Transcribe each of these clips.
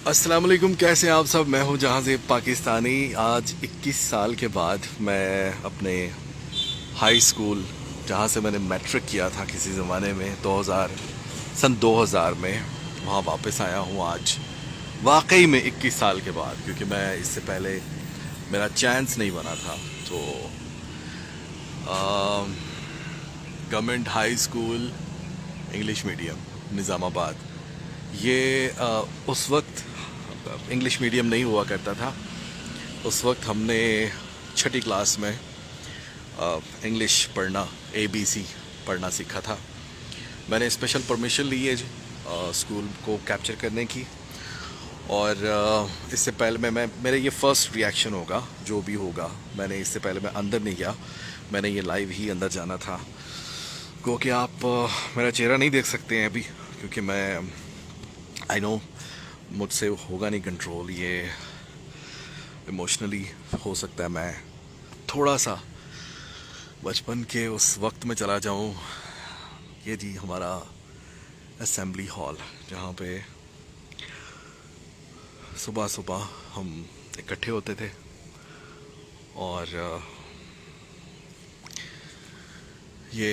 अस्सलाम वालेकुम, कैसे हैं आप सब। मैं हूं जहां से पाकिस्तानी। आज 21 साल के बाद मैं अपने हाई स्कूल, जहां से मैंने मैट्रिक किया था किसी ज़माने में 2000 में, वहां वापस आया हूं आज वाकई में 21 साल के बाद, क्योंकि मैं इससे पहले मेरा चांस नहीं बना था। तो government high school English medium Nizamabad, ये उस वक्त इंग्लिश मीडियम नहीं हुआ करता था। उस वक्त हमने छठी क्लास में इंग्लिश पढ़ना, ABC पढ़ना सीखा था। मैंने स्पेशल परमिशन ली है जी स्कूल को कैप्चर करने की। और इससे पहले मैं मेरे ये फ़र्स्ट रिएक्शन होगा जो भी होगा। मैंने इससे पहले मैं अंदर नहीं गया, मैंने ये लाइव ही अंदर जाना था। क्योंकि आप मेरा चेहरा नहीं देख सकते हैं अभी, क्योंकि मैं आई नो मुझसे होगा नहीं कंट्रोल। ये इमोशनली हो सकता है मैं थोड़ा सा बचपन के उस वक्त में चला जाऊं। ये जी हमारा असेंबली हॉल, जहाँ पे सुबह सुबह हम इकट्ठे होते थे। और ये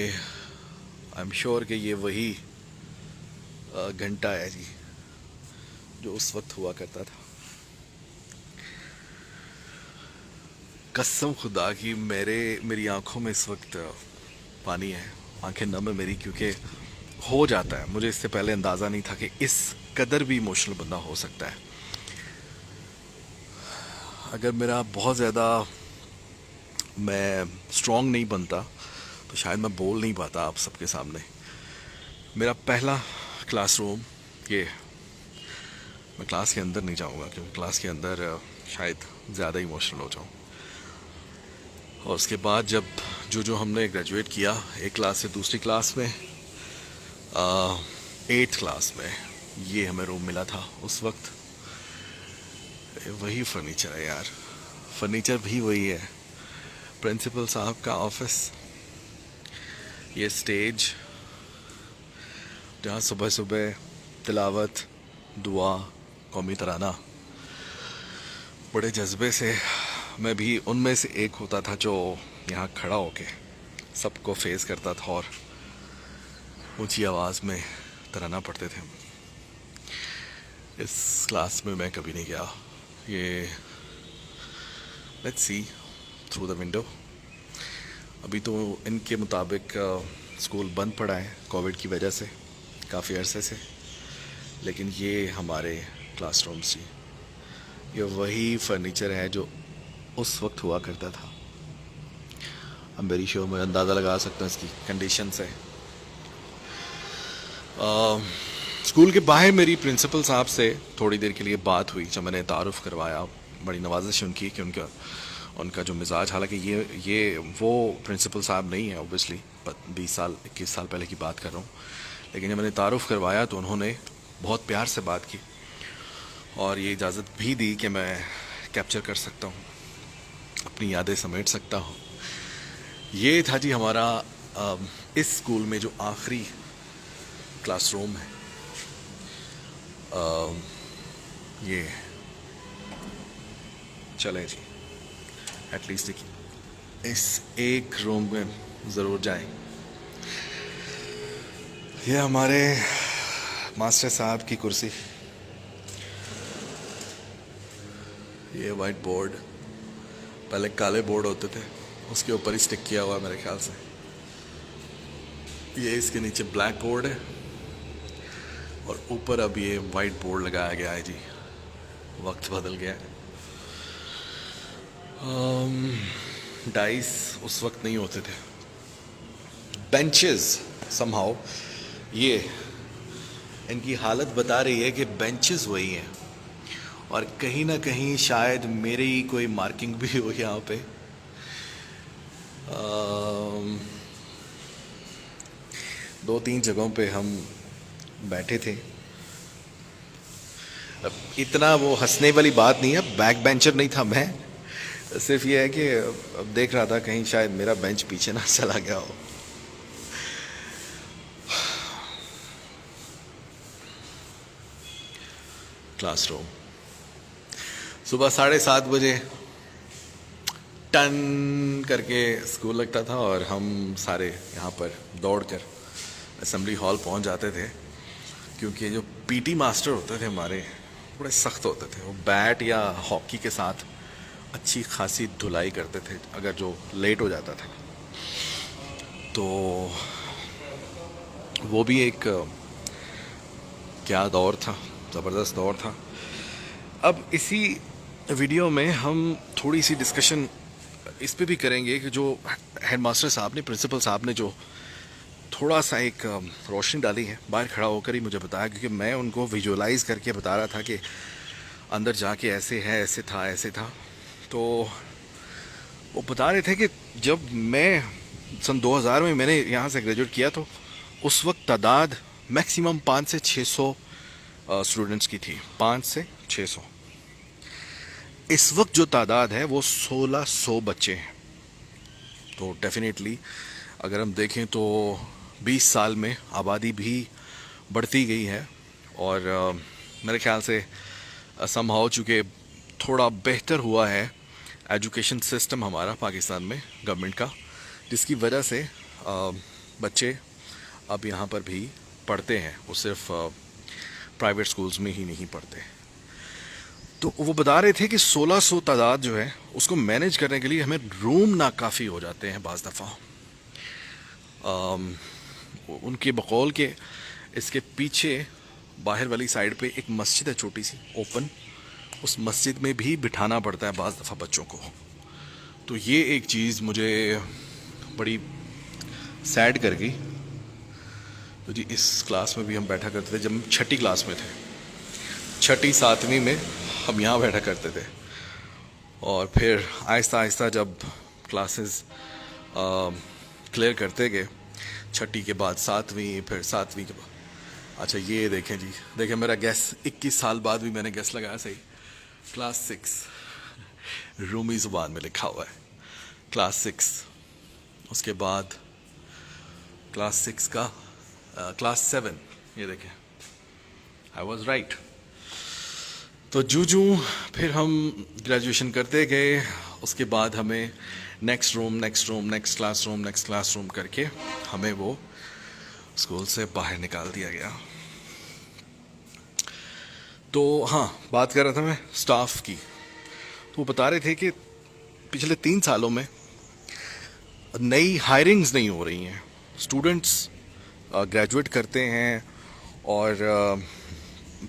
आई एम श्योर कि ये वही घंटा है जी जो उस वक्त हुआ करता था। कसम खुदा की मेरी आंखों में इस वक्त पानी है, आंखें नम है मेरी, क्योंकि हो जाता है। मुझे इससे पहले अंदाज़ा नहीं था कि इस कदर भी इमोशनल बंदा हो सकता है। अगर मेरा बहुत ज़्यादा मैं स्ट्रॉन्ग नहीं बनता तो शायद मैं बोल नहीं पाता आप सबके सामने। मेरा पहला क्लासरूम ये, मैं क्लास के अंदर नहीं जाऊंगा क्योंकि क्लास के अंदर शायद ज़्यादा इमोशनल हो जाऊं। और उसके बाद जब जो हमने ग्रेजुएट किया, एक क्लास से दूसरी क्लास में, 8th क्लास में, ये हमें रूम मिला था उस वक्त। वही फर्नीचर है यार, फर्नीचर भी वही है। प्रिंसिपल साहब का ऑफिस, ये स्टेज जहाँ सुबह सुबह तिलावत, दुआ, कौमी तराना, बड़े जज्बे से मैं भी उनमें से एक होता था जो यहाँ खड़ा होके सबको फेस करता था और ऊंची आवाज़ में तराना पढ़ते थे। इस क्लास में मैं कभी नहीं गया। ये let's see through the window. अभी तो इनके मुताबिक स्कूल बंद पड़ा है कोविड की वजह से काफ़ी अरसे से, लेकिन ये हमारे क्लासरूम्स जी, ये वही फर्नीचर है जो उस वक्त हुआ करता था। अब मेरी शो में अंदाज़ा लगा सकता हूँ इसकी कंडीशन से। स्कूल के बाहर मेरी प्रिंसिपल साहब से थोड़ी देर के लिए बात हुई, जब मैंने तारुफ़ करवाया। बड़ी नवाजिश उनकी कि उनका जो मिजाज, हालांकि ये वो प्रिंसिपल साहब नहीं है ऑब्वियसली, 21 साल पहले की बात कर रहा हूँ। लेकिन जब मैंने तारुफ़ करवाया तो उन्होंने बहुत प्यार से बात की और ये इजाज़त भी दी कि मैं कैप्चर कर सकता हूँ, अपनी यादें समेट सकता हूँ। ये था जी हमारा इस स्कूल में जो आखिरी क्लासरूम है। ये चलें जी, एटलीस्ट इस एक रूम में ज़रूर जाएं। ये हमारे मास्टर साहब की कुर्सी, ये वाइट बोर्ड, पहले काले बोर्ड होते थे, उसके ऊपर ही स्टिक किया हुआ है मेरे ख्याल से। ये इसके नीचे ब्लैक बोर्ड है और ऊपर अब ये वाइट बोर्ड लगाया गया है जी। वक्त बदल गया है। डाइस उस वक्त नहीं होते थे। बेंचेस समहाउ, ये इनकी हालत बता रही है कि बेंचेस वही हैं और कहीं ना कहीं शायद मेरी कोई मार्किंग भी हो यहाँ पे। दो तीन जगहों पे हम बैठे थे। अब इतना वो हंसने वाली बात नहीं है, बैक बेंचर नहीं था मैं, सिर्फ ये है कि अब देख रहा था कहीं शायद मेरा बेंच पीछे ना चला गया हो। क्लासरूम सुबह 7:30 बजे टन करके स्कूल लगता था और हम सारे यहाँ पर दौड़कर असेंबली हॉल पहुँच जाते थे, क्योंकि जो पीटी मास्टर होते थे हमारे बड़े सख्त होते थे। वो बैट या हॉकी के साथ अच्छी खासी धुलाई करते थे अगर जो लेट हो जाता था। तो वो भी एक क्या दौर था, ज़बरदस्त दौर था। अब इसी वीडियो में हम थोड़ी सी डिस्कशन इस पे भी करेंगे कि जो हेडमास्टर साहब ने, प्रिंसिपल साहब ने जो थोड़ा सा एक रोशनी डाली है, बाहर खड़ा होकर ही मुझे बताया, क्योंकि मैं उनको विजुअलाइज करके बता रहा था कि अंदर जाके ऐसे है, ऐसे था, ऐसे था। तो वो बता रहे थे कि जब मैं सन 2000 में मैंने यहाँ से ग्रेजुएट किया तो उस वक्त तादाद मैक्सिमम 5 से 600 स्टूडेंट्स की थी, 5 से 600। इस वक्त जो तादाद है वो 1600 बच्चे हैं। तो डेफिनेटली अगर हम देखें तो 20 साल में आबादी भी बढ़ती गई है। और मेरे ख्याल से समहाउ चूँकि थोड़ा बेहतर हुआ है एजुकेशन सिस्टम हमारा पाकिस्तान में गवर्नमेंट का, जिसकी वजह से बच्चे अब यहाँ पर भी पढ़ते हैं। वो सिर्फ प्राइवेट स्कूल्स में ही नहीं पढ़ते। तो वो बता रहे थे कि 1600 तादाद जो है उसको मैनेज करने के लिए हमें रूम नाकाफ़ी हो जाते हैं बाज़ दफ़ा। उनके बकौल के इसके पीछे बाहर वाली साइड पे एक मस्जिद है छोटी सी ओपन, उस मस्जिद में भी बिठाना पड़ता है बाज़ दफ़ा बच्चों को। तो ये एक चीज़ मुझे बड़ी सैड कर गई। तो जी इस क्लास में भी हम बैठा करते थे जब हम 6ठी क्लास में थे, 6ठी 7वीं में हम यहाँ बैठा करते थे। और फिर आहिस्ता आहिस्ता जब क्लासेस क्लियर करते गए, 6ठी के बाद 7वीं, फिर 7वीं के बाद, अच्छा ये देखें जी, देखें मेरा गैस 21 साल बाद भी मैंने गैस लगाया सही। क्लास 6 रूमी ज़ुबान में लिखा हुआ है, क्लास 6। उसके बाद क्लास 6 का क्लास 7, ये देखें, आई वॉज राइट। तो जूं फिर हम ग्रेजुएशन करते गए, उसके बाद हमें next room, next class room करके हमें वो स्कूल से बाहर निकाल दिया गया। तो हाँ, बात कर रहा था मैं स्टाफ की। तो वो बता रहे थे कि पिछले 3 सालों में नई हायरिंग्स नहीं हो रही हैं। स्टूडेंट्स ग्रेजुएट करते हैं और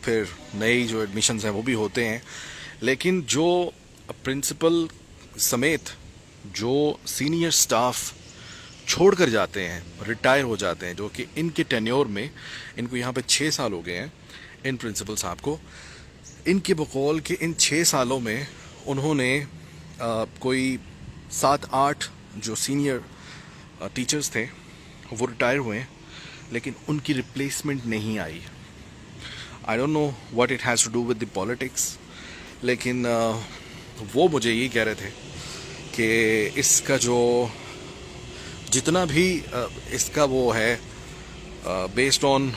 फिर नई जो एडमिशन्स हैं वो भी होते हैं, लेकिन जो प्रिंसिपल समेत जो सीनियर स्टाफ छोड़ कर जाते हैं, रिटायर हो जाते हैं, जो कि इनके टेन्योर में, इनको यहाँ पे 6 साल हो गए हैं इन प्रिंसिपल साहब को, इनके बकौल के इन 6 सालों में उन्होंने कोई 7-8 जो सीनियर टीचर्स थे वो रिटायर हुए हैं, लेकिन उनकी रिप्लेसमेंट नहीं आई। I don't know what it has to do with the politics, लेकिन वो मुझे ये कह रहे थे कि इसका जो जितना भी इसका वो है बेस्ड ऑन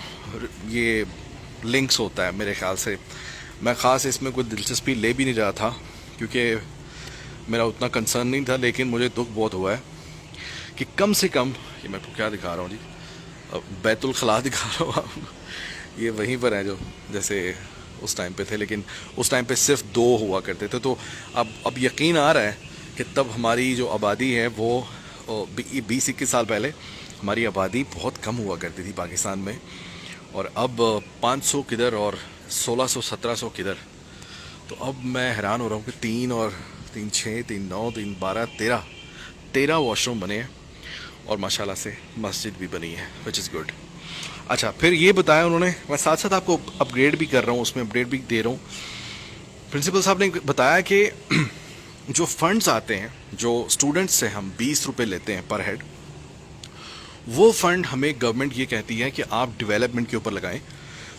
ये लिंक्स होता है, मेरे ख्याल से मैं ख़ास इसमें कोई दिलचस्पी ले भी नहीं रहा था क्योंकि मेरा उतना कंसर्न नहीं था, लेकिन मुझे दुख बहुत हुआ है कि कम से कम, ये मैं क्या दिखा रहा हूँ जी, बैतुल खला दिखा रहा हूँ आपको, ये वहीं पर है जो जैसे उस टाइम पे थे, लेकिन उस टाइम पे सिर्फ 2 हुआ करते थे। तो अब यकीन आ रहा है कि तब हमारी जो आबादी है वो 20-21 साल पहले हमारी आबादी बहुत कम हुआ करती थी पाकिस्तान में, और अब 500 किधर और 1600-1700 किधर। तो अब मैं हैरान हो रहा हूँ कि 3 और 3 6 3 9 3 12 13 वॉशरूम बने हैं और माशाल्लाह से मस्जिद भी बनी है, विच इज़ गुड। अच्छा, फिर ये बताया उन्होंने, मैं साथ साथ आपको अपग्रेड भी कर रहा हूँ, उसमें अपडेट भी दे रहा हूँ। प्रिंसिपल साहब ने बताया कि जो फंड्स आते हैं, जो स्टूडेंट्स से हम 20 रुपये लेते हैं पर हेड, वो फ़ंड हमें गवर्नमेंट ये कहती है कि आप डेवलपमेंट के ऊपर लगाएं,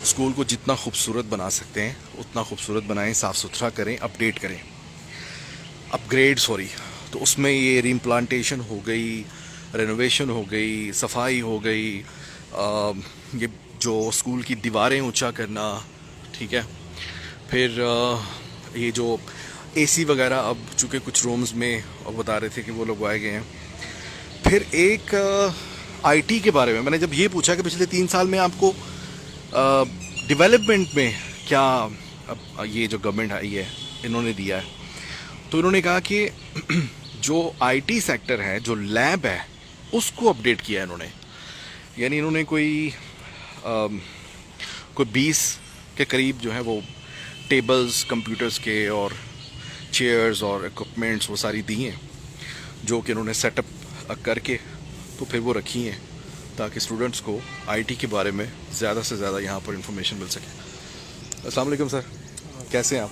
स्कूल को जितना खूबसूरत बना सकते हैं उतना खूबसूरत बनाएं, साफ़ सुथरा करें, अपडेट करें, अपग्रेड सॉरी। तो उसमें ये रीप्लांटेशन हो गई, रेनोवेशन हो गई, सफाई हो गई, ये जो स्कूल की दीवारें ऊंचा करना, ठीक है, फिर ये जो एसी वगैरह अब चूँकि कुछ रूम्स में अब बता रहे थे कि वो लगवाए गए हैं। फिर एक आईटी के बारे में मैंने जब ये पूछा कि पिछले 3 साल में आपको डेवलपमेंट में क्या अब ये जो गवर्नमेंट आई है इन्होंने दिया है, तो इन्होंने कहा कि जो आईटी सेक्टर है, जो लैब है, उसको अपडेट किया है इन्होंने। यानी इन्होंने कोई 20 के करीब जो है वो टेबल्स कंप्यूटर्स के और चेयर्स और इक्विपमेंट्स वो सारी दी हैं, जो कि इन्होंने सेटअप करके तो फिर वो रखी हैं ताकि स्टूडेंट्स को आईटी के बारे में ज़्यादा से ज़्यादा यहाँ पर इंफॉर्मेशन मिल सके। अस्सलाम वालेकुम सर, कैसे हैं आप?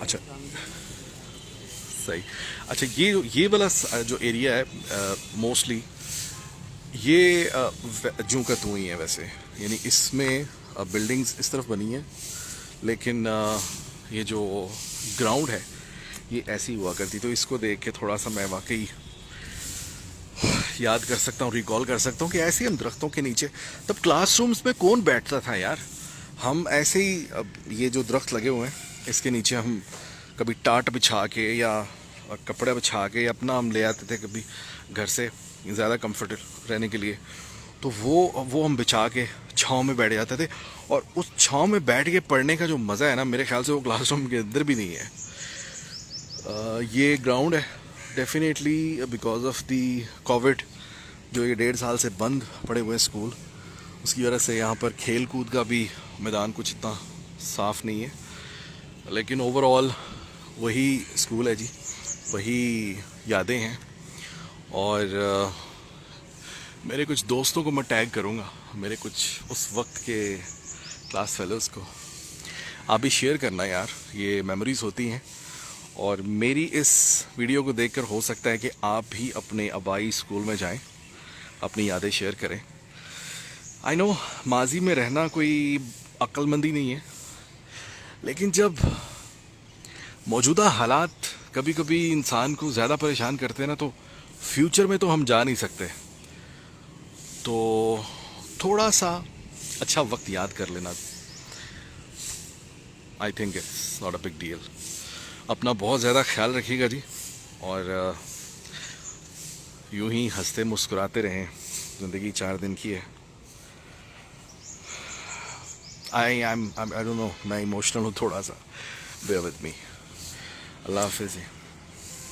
अच्छा, सही। अच्छा, ये वाला जो एरिया है मोस्टली ये जूं का तू ही है वैसे। यानी इसमें बिल्डिंग्स इस तरफ बनी हैं, लेकिन ये जो ग्राउंड है ये ऐसी हुआ करती। तो इसको देख के थोड़ा सा मैं वाकई याद कर सकता हूँ, रिकॉल कर सकता हूँ कि ऐसे हम दरख्तों के नीचे, तब क्लासरूम्स में कौन बैठता था यार। हम ऐसे ही, अब ये जो दरख्त लगे हुए हैं इसके नीचे हम कभी टाट बिछा के या कपड़े बिछा के अपना हम ले आते थे कभी घर से ज़्यादा कंफर्टेबल रहने के लिए। तो वो हम बिछा के छाँव में बैठ जाते थे, और उस छाँव में बैठ के पढ़ने का जो मज़ा है ना, मेरे ख्याल से वो क्लासरूम के अंदर भी नहीं है। ये ग्राउंड है definitely because of the Covid, जो ये 1.5 साल से बंद पड़े हुए हैं स्कूल, उसकी वजह से यहाँ पर खेल कूद का भी मैदान कुछ इतना साफ़ नहीं है। लेकिन ओवरऑल वही स्कूल है जी, वही यादें हैं। और मेरे कुछ दोस्तों को मैं टैग करूँगा, मेरे कुछ उस वक्त के क्लास फेलोज़ को। आप भी शेयर करना यार, ये मेमोरीज़ होती हैं। और मेरी इस वीडियो को देखकर हो सकता है कि आप भी अपने आबाई स्कूल में जाएं, अपनी यादें शेयर करें। आई नो माजी में रहना कोई अक्लमंदी नहीं है, लेकिन जब मौजूदा हालात कभी कभी इंसान को ज़्यादा परेशान करते हैं ना, तो फ्यूचर में तो हम जा नहीं सकते। तो थोड़ा सा अच्छा वक्त याद कर लेना, I think it's not a big deal. अपना बहुत ज़्यादा ख्याल रखिएगा जी, और यूं ही हंसते मुस्कुराते रहें। ज़िंदगी 4 दिन की है। आई डोंट नो, मैं इमोशनल हूँ थोड़ा सा, बेयर विद मी। अल्लाह हाफिज़।